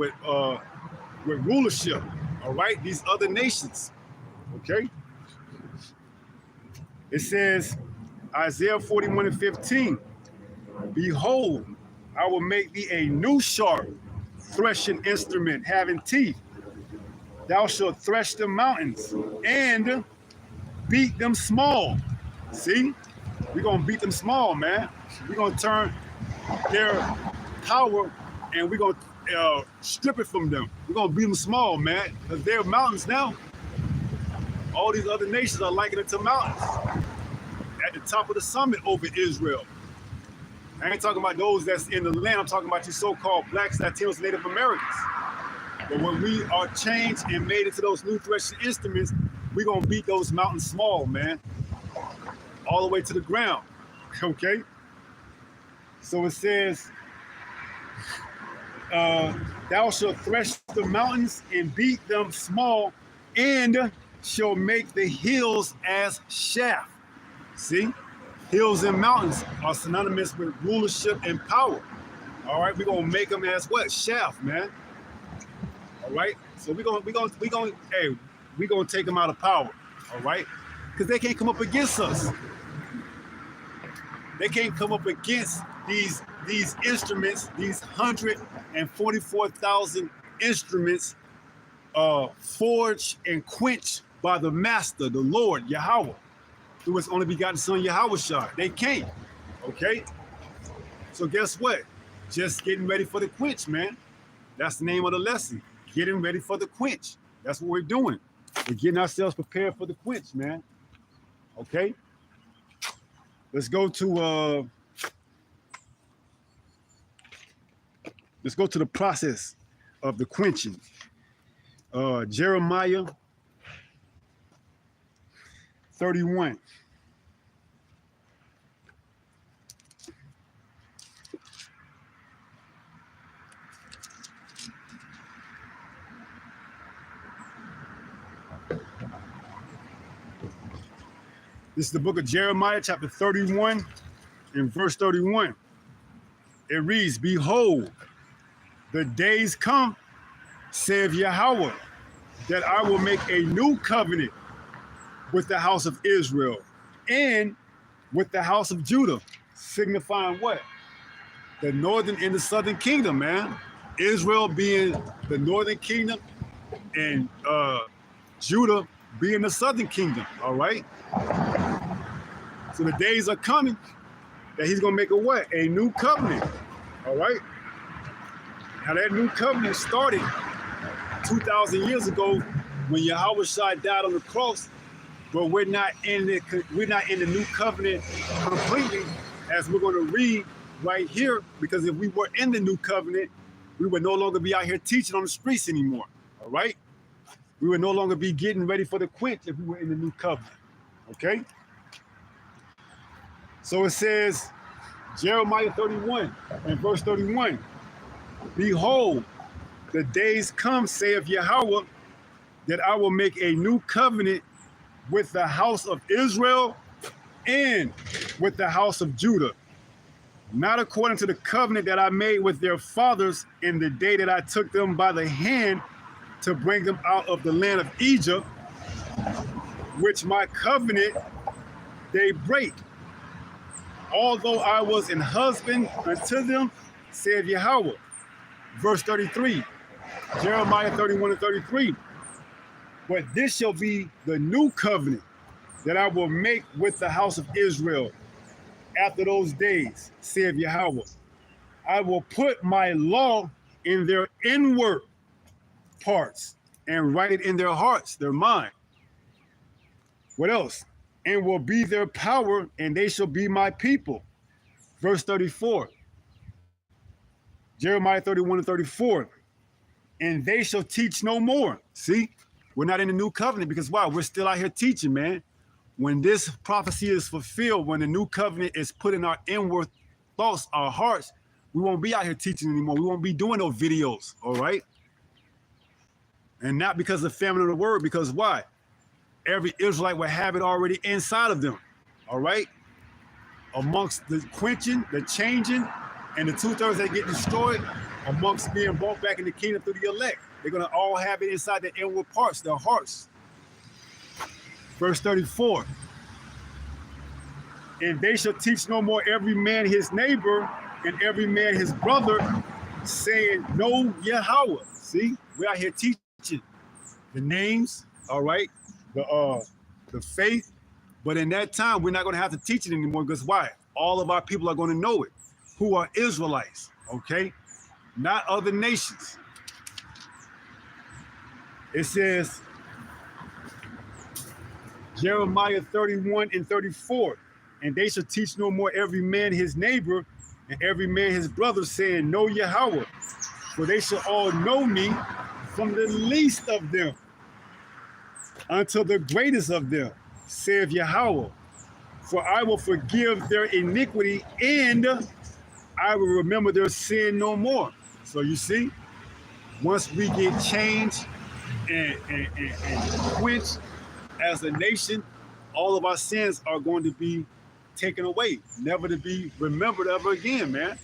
rulership, all right? These other nations, okay? It says, Isaiah 41:15, behold, I will make thee a new sharp threshing instrument having teeth. Thou shalt thresh the mountains and beat them small. See? We're going to beat them small, man. We're going to turn their power and we're going to strip it from them. We're going to beat them small, man, because they're mountains now. All these other nations are likened to mountains at the top of the summit over Israel. I ain't talking about those that's in the land. I'm talking about you so-called blacks, Latinos, Native Americans. But when we are changed and made into those new threshing instruments, we're going to beat those mountains small, man. All the way to the ground, okay? So it says, thou shalt thresh the mountains and beat them small, and shall make the hills as chaff. See? Hills and mountains are synonymous with rulership and power. All right, we're gonna make them as what? Chaff, man. All right, so we're gonna take them out of power. All right, because they can't come up against us. They can't come up against these instruments, these 144,000 instruments forged and quenched by the Master, the Lord, Yahweh, through his only begotten Son, Yahushua. They can't, okay? So guess what? Just getting ready for the quench, man. That's the name of the lesson. Getting ready for the quench. That's what we're doing. We're getting ourselves prepared for the quench, man. Okay? Let's go to the process of the quenching. Jeremiah 31. This is the book of Jeremiah, chapter 31, and verse 31. It reads, behold, the days come, saith Yahweh, that I will make a new covenant with the house of Israel and with the house of Judah, signifying what? The northern and the southern kingdom, man. Israel being the northern kingdom and Judah being the southern kingdom, all right? So the days are coming that he's going to make a what? A new covenant, all right? Now that new covenant started 2,000 years ago when Yahushua died on the cross but we're not in the new covenant completely, as we're going to read right here. Because if we were in the new covenant, we would no longer be out here teaching on the streets anymore. All right, we would no longer be getting ready for the quench if we were in the new covenant. Okay, so it says, Jeremiah 31 and verse 31, behold, the days come, saith Yahweh, that I will make a new covenant with the house of Israel and with the house of Judah, not according to the covenant that I made with their fathers in the day that I took them by the hand to bring them out of the land of Egypt, which my covenant they break, although I was an husband unto them, said Yahweh. Verse 33, Jeremiah 31 and 33, but this shall be the new covenant that I will make with the house of Israel after those days, saith Yahweh. I will put my law in their inward parts and write it in their hearts, their mind. What else? And will be their power, and they shall be my people. Verse 34, Jeremiah 31 and 34, and they shall teach no more. See, we're not in the new covenant because why? We're still out here teaching, man. When this prophecy is fulfilled, when the new covenant is put in our inward thoughts, our hearts, we won't be out here teaching anymore. We won't be doing no videos, all right? And not because of the famine of the word, because why? Every Israelite will have it already inside of them, all right? Amongst the quenching, the changing, and the 2/3 that get destroyed, amongst being brought back in the kingdom through the elect. They're going to all have it inside their inward parts, their hearts. Verse 34, and they shall teach no more every man his neighbor and every man his brother, saying, know Yahweh. See, we're out here teaching the names, all right, the faith. But in that time, we're not going to have to teach it anymore because why? All of our people are going to know it, who are Israelites, okay? Not other nations. It says, Jeremiah 31 and 34, and they shall teach no more every man his neighbor and every man his brother, saying, know Yahweh, for they shall all know me from the least of them until the greatest of them, saith Yahweh. For I will forgive their iniquity and I will remember their sin no more. So you see, once we get changed and quenched as a nation, all of our sins are going to be taken away, never to be remembered ever again, man.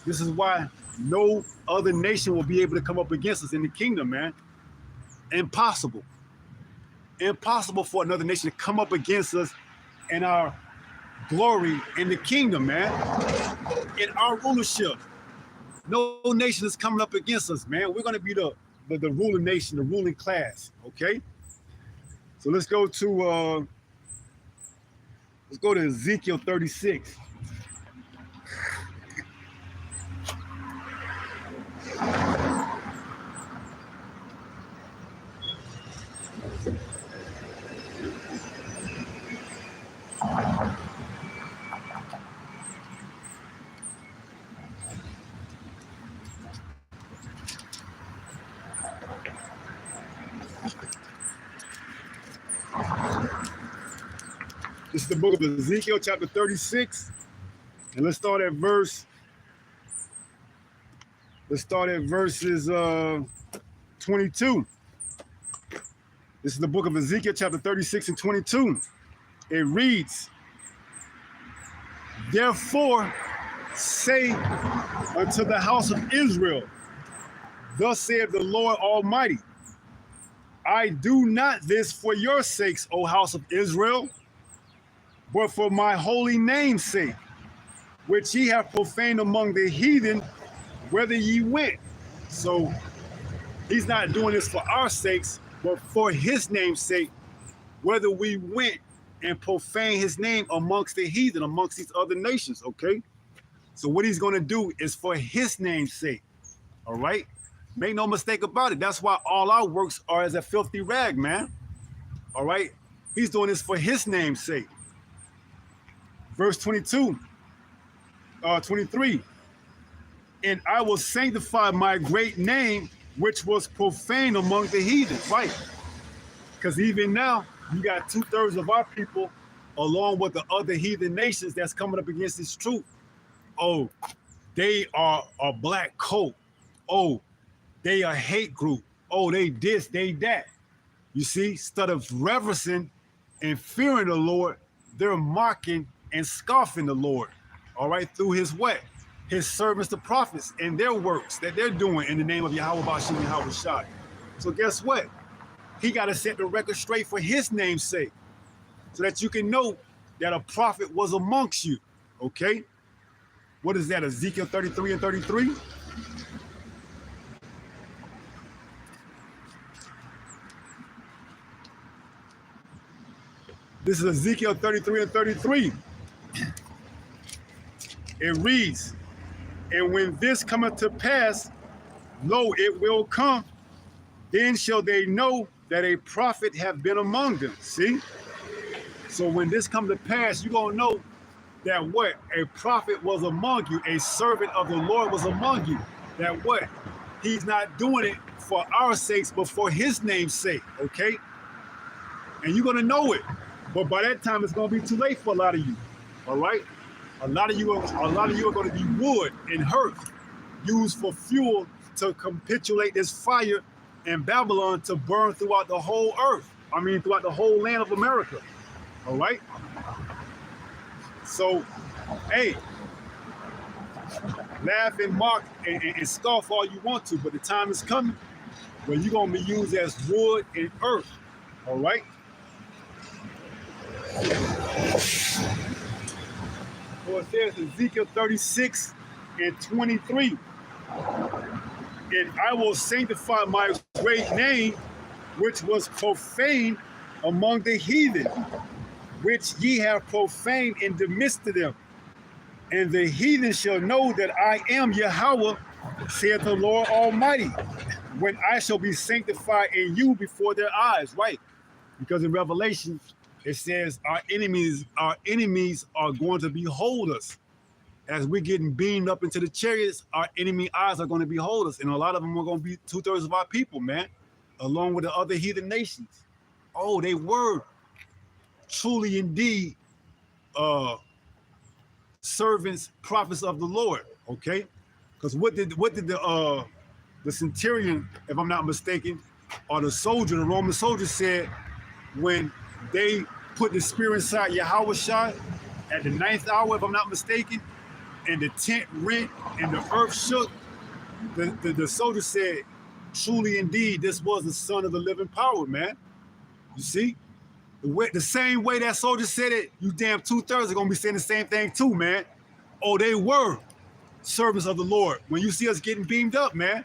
This is why no other nation will be able to come up against us in the kingdom, man. Impossible. Impossible for another nation to come up against us in our glory in the kingdom, man. In our rulership. No nation is coming up against us, man. We're going to be the ruling nation, the ruling class, okay? So let's go to Ezekiel 36. This is the book of Ezekiel, chapter 36. And let's start at verses 22. This is the book of Ezekiel, chapter 36 and 22. It reads, therefore say unto the house of Israel, thus saith the Lord Almighty, I do not this for your sakes, O house of Israel, but for my holy name's sake, which ye have profaned among the heathen, whither ye went. So he's not doing this for our sakes, but for his name's sake, whether we went and profane his name amongst the heathen, amongst these other nations, okay? So what he's going to do is for his name's sake, all right? Make no mistake about it. That's why all our works are as a filthy rag, man, all right? He's doing this for his name's sake. Verse 22, 23. And I will sanctify my great name, which was profaned among the heathen. Right. Because even now, you got 2/3 of our people, along with the other heathen nations that's coming up against this truth. Oh, they are a black coat. Oh, they are hate group. Oh, they this, they that. You see, instead of reverencing and fearing the Lord, they're mocking and scoffing the Lord, all right, through his what? His servants, the prophets, and their works that they're doing in the name of Yahweh Bashim Yahweh Shai. So guess what? He got to set the record straight for his name's sake, so that you can know that a prophet was amongst you, okay? What is that, Ezekiel 33 and 33? This is Ezekiel 33 and 33. It reads, and when this cometh to pass, lo, it will come, then shall they know that a prophet have been among them. See? So when this come to pass, you're going to know that what? A prophet was among you, a servant of the Lord was among you. That what? He's not doing it for our sakes, but for his name's sake, okay? And you're going to know it. But by that time, it's going to be too late for a lot of you, all right? A lot of you are going to be wood and earth used for fuel to capitulate this fire in Babylon to burn throughout the whole earth. I mean, throughout the whole land of America, all right? So, hey, laugh and mock and scoff all you want to, but the time is coming when you're going to be used as wood and earth, all right? So it says Ezekiel 36 and 23, and I will sanctify my great name, which was profaned among the heathen, which ye have profaned in the midst of them. And the heathen shall know that I am Yahweh, saith the Lord Almighty, when I shall be sanctified in you before their eyes. Right? Because in Revelation, it says our enemies are going to behold us. As we're getting beamed up into the chariots, our enemy eyes are going to behold us. And a lot of them are going to be 2/3 of our people, man, along with the other heathen nations. Oh, they were truly indeed servants, prophets of the Lord, okay? Because what did the centurion, if I'm not mistaken, or the soldier, the Roman soldier said when they put the spear inside Yahweh Shai at the 9th hour, if I'm not mistaken, and the tent rent and the earth shook, the soldier said, truly indeed, this was the son of the living power, man. You see? The same way that soldier said it, you damn 2/3 are going to be saying the same thing too, man. Oh, they were servants of the Lord. When you see us getting beamed up, man,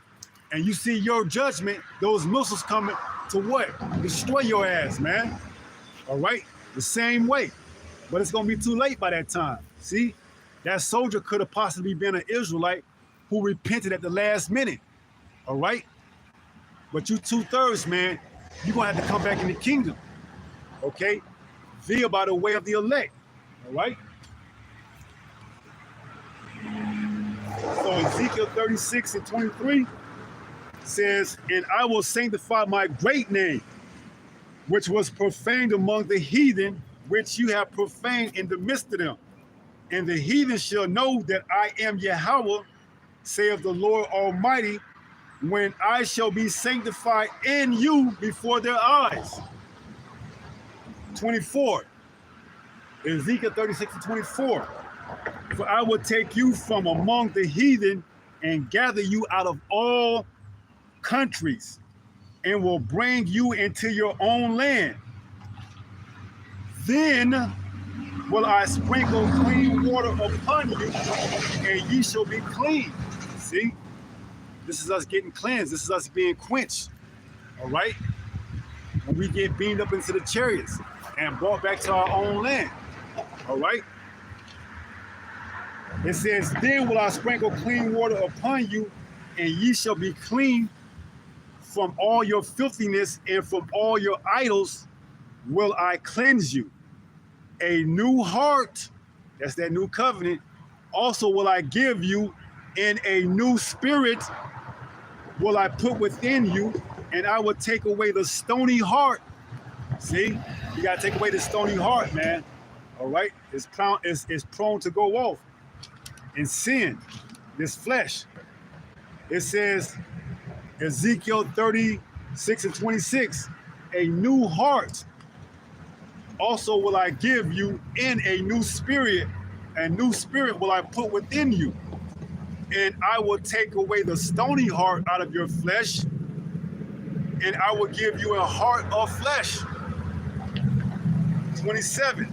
and you see your judgment, those missiles coming to what? Destroy your ass, man. All right? The same way. But it's going to be too late by that time. See? That soldier could have possibly been an Israelite who repented at the last minute. All right? But you 2/3, man, you're going to have to come back in the kingdom. Okay? Via by the way of the elect. All right? So Ezekiel 36 and 23 says, and I will sanctify my great name, which was profaned among the heathen, which you have profaned in the midst of them. And the heathen shall know that I am Yahweh, saith the Lord Almighty, when I shall be sanctified in you before their eyes. 24. Ezekiel 36 and 24. For I will take you from among the heathen and gather you out of all countries and will bring you into your own land. Then will I sprinkle clean water upon you, and ye shall be clean. See? This is us getting cleansed. This is us being quenched. All right? When we get beamed up into the chariots and brought back to our own land. All right? It says, then will I sprinkle clean water upon you, and ye shall be clean from all your filthiness and from all your idols will I cleanse you. A new heart, that's that new covenant, also will I give you, and a new spirit will I put within you, and I will take away the stony heart. See, you gotta take away the stony heart, man. All right, it's prone to go off and sin, this flesh. It says, Ezekiel 36:26, a new heart also will I give you, in a new spirit will I put within you. And I will take away the stony heart out of your flesh, and I will give you a heart of flesh. 27,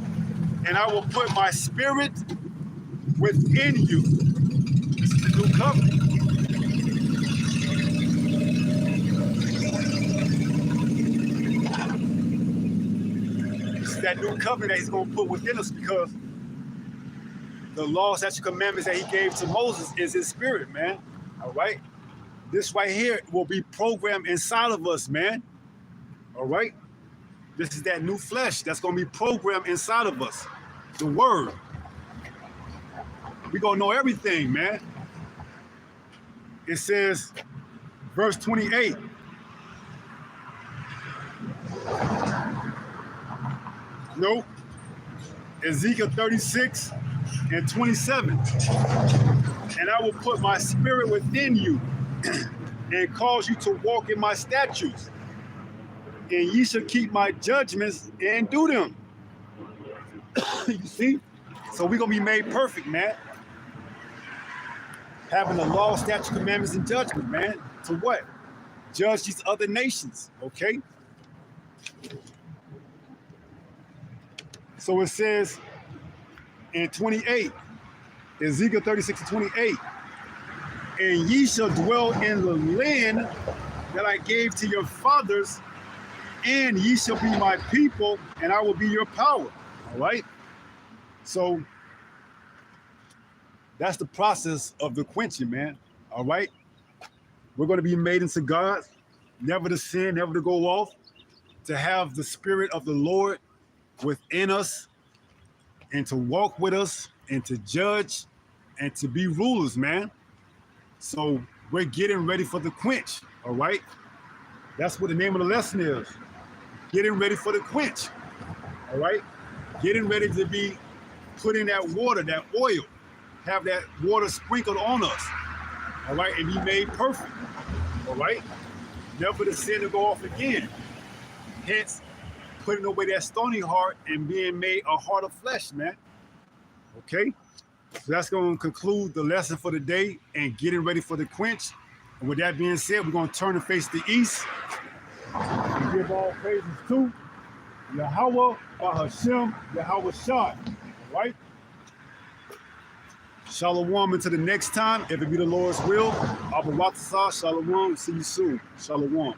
and I will put my spirit within you. This is the new covenant. This is that new covenant that he's going to put within us, because the law, statutes, commandments that he gave to Moses is his spirit, man. All right? This right here will be programmed inside of us, man. All right? This is that new flesh that's going to be programmed inside of us. The word. We're going to know everything, man. It says, verse 28. Nope. Ezekiel 36:27. And I will put my spirit within you and cause you to walk in my statutes. And ye shall keep my judgments and do them. You see? So we're going to be made perfect, man. Having the law, statutes, commandments, and judgment, man. To what? Judge these other nations, okay? So it says in 28, Ezekiel 36:28, and ye shall dwell in the land that I gave to your fathers, and ye shall be my people, and I will be your power. All right? So that's the process of the quenching, man. All right? We're going to be made into God, never to sin, never to go off, to have the spirit of the Lord within us, and to walk with us, and to judge, and to be rulers, man. So we're getting ready for the quench, all right? That's what the name of the lesson is. Getting ready for the quench, all right? Getting ready to be put in that water, that oil, have that water sprinkled on us, all right, and be made perfect, all right? Never to sin to go off again. Hence, putting away that stony heart and being made a heart of flesh, man. Okay? So that's going to conclude the lesson for the day and getting ready for the quench. And with that being said, we're going to turn and face the east and give all praises to Yahweh, Bahashem, Yahweh Shai. All right? Shalom until the next time. If it be the Lord's will, Abaratasa, Shalom. See you soon. Shalom.